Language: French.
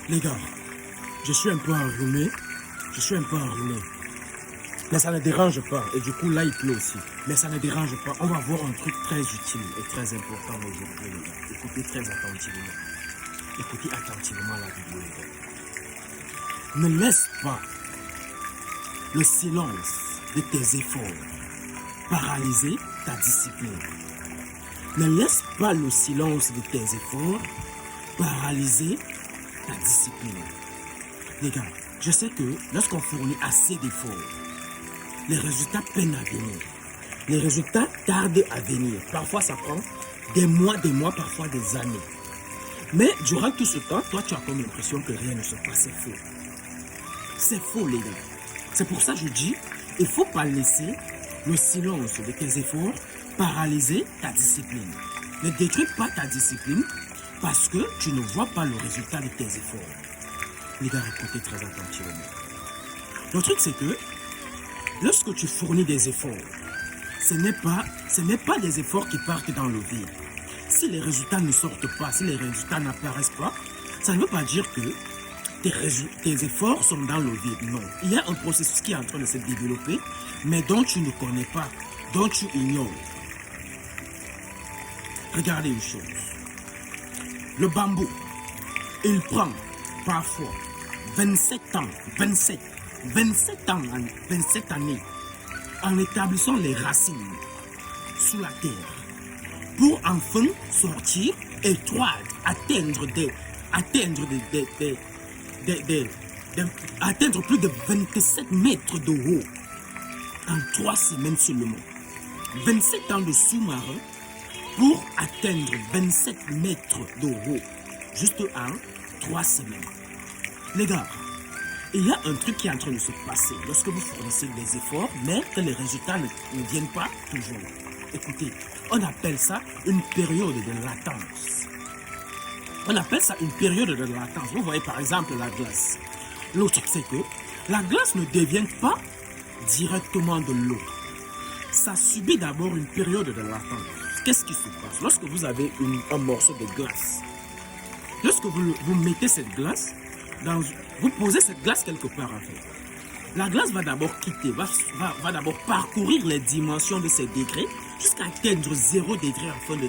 Les gars, je suis un peu enrhumé. Mais ça ne dérange pas. Et du coup, là, il pleut aussi. Mais ça ne dérange pas. On va voir un truc très utile et très important aujourd'hui, les gars. Écoutez très attentivement. Écoutez attentivement la vidéo, les gars. Ne laisse pas le silence de tes efforts paralyser ta discipline. Ne laisse pas le silence de tes efforts paralyser ta discipline. Les gars, je sais que lorsqu'on fournit assez d'efforts, les résultats peinent à venir. Les résultats tardent à venir. Parfois, ça prend des mois, parfois des années. Mais durant tout ce temps, toi, tu as comme l'impression que rien ne se passe. C'est faux. C'est faux, les gars. C'est pour ça que je dis, il ne faut pas laisser le silence de tes efforts paralyser ta discipline. Ne détruis pas ta discipline parce que tu ne vois pas le résultat de tes efforts. Les gars, écoutez très attentivement. Le truc, c'est que lorsque tu fournis des efforts, ce n'est pas des efforts qui partent dans le vide. Si les résultats ne sortent pas, si les résultats n'apparaissent pas, ça ne veut pas dire que tes efforts sont dans le vide. Non. Il y a un processus qui est en train de se développer, mais dont tu ne connais pas, dont tu ignores. Regardez une chose. Le bambou, il prend parfois 27 années en établissant les racines sous la terre pour enfin sortir et atteindre plus de 27 mètres de haut en 3 semaines seulement. 27 ans de sous-marin pour atteindre 27 mètres de haut juste en 3 semaines. Les gars, il y a un truc qui est en train de se passer lorsque vous fournissez des efforts, mais que les résultats ne viennent pas toujours. Écoutez, on appelle ça une période de latence. On appelle ça une période de latence. Vous voyez par exemple la glace. Le truc, c'est que la glace ne devient pas directement de l'eau. Ça subit d'abord une période de latence. Qu'est-ce qui se passe? Lorsque vous avez un morceau de glace, lorsque vous mettez cette glace, vous posez cette glace quelque part en fait. La glace va d'abord quitter, va d'abord parcourir les dimensions de ces degrés jusqu'à atteindre 0 degré afin de